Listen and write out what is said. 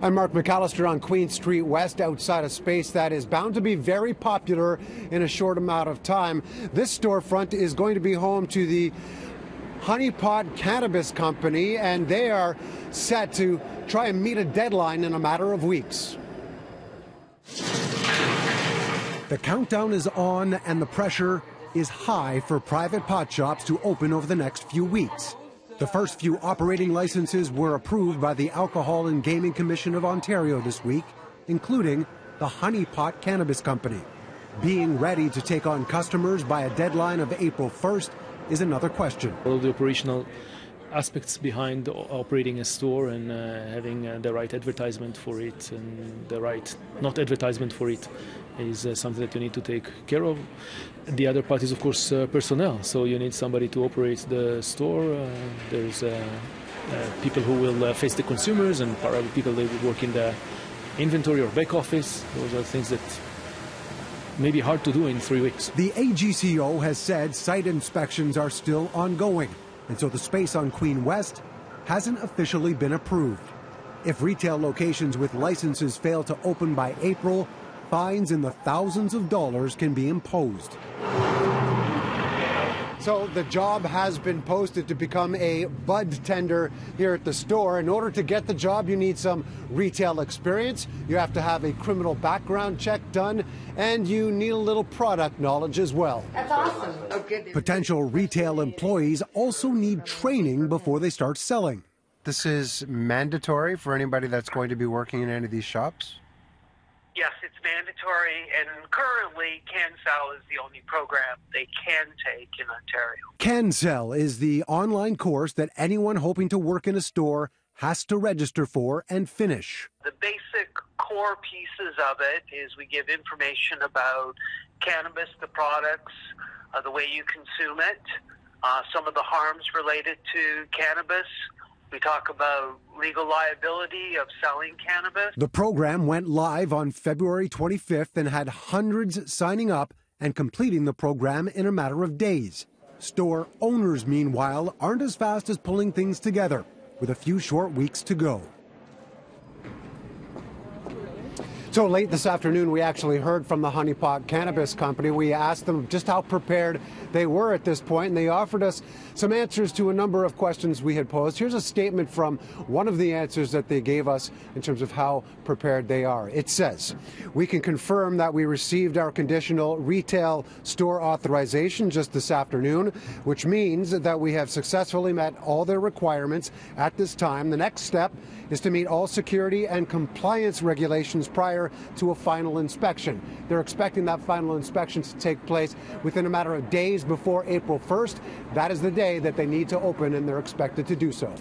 I'm Mark McAllister on Queen Street West, outside a space that is bound to be very popular in a short amount of time. This storefront is going to be home to the Honeypot Cannabis Company, and they are set to try and meet a deadline in a matter of weeks. The countdown is on, and the pressure is high for private pot shops to open over the next few weeks. The first few operating licenses were approved by the Alcohol and Gaming Commission of Ontario this week, including the Honeypot Cannabis Company. Being ready to take on customers by a deadline of April 1st is another question. All the operational aspects behind operating a store and having the right advertisement for it and the right not advertisement for it is something that you need to take care of. The other part is, of course, personnel. So you need somebody to operate the store. There's people who will face the consumers, and people that will work in the inventory or back office. Those are things that may be hard to do in 3 weeks. The AGCO has said site inspections are still ongoing, and so the space on Queen West hasn't officially been approved. If retail locations with licenses fail to open by April, fines in the thousands of dollars can be imposed. So the job has been posted to become a bud tender here at the store. In order to get the job, you need some retail experience. You have to have a criminal background check done, and you need a little product knowledge as well. That's awesome. Potential retail employees also need training before they start selling. This is mandatory for anybody that's going to be working in any of these shops? Yes, it's mandatory, and currently CanSell is the only program they can take in Ontario. CanSell is the online course that anyone hoping to work in a store has to register for and finish. The basic core pieces of it is we give information about cannabis, the products, the way you consume it, some of the harms related to cannabis. We talk about legal liability of selling cannabis. The program went live on February 25th and had hundreds signing up and completing the program in a matter of days. Store owners, meanwhile, aren't as fast as pulling things together, with a few short weeks to go. So late this afternoon, we actually heard from the Honeypot Cannabis Company. We asked them just how prepared they were at this point, and they offered us some answers to a number of questions we had posed. Here's a statement from one of the answers that they gave us in terms of how prepared they are. It says, "We can confirm that we received our conditional retail store authorization just this afternoon, which means that we have successfully met all their requirements at this time. The next step is to meet all security and compliance regulations prior to a final inspection." They're expecting that final inspection to take place within a matter of days before April 1st. That is the day that they need to open, and they're expected to do so.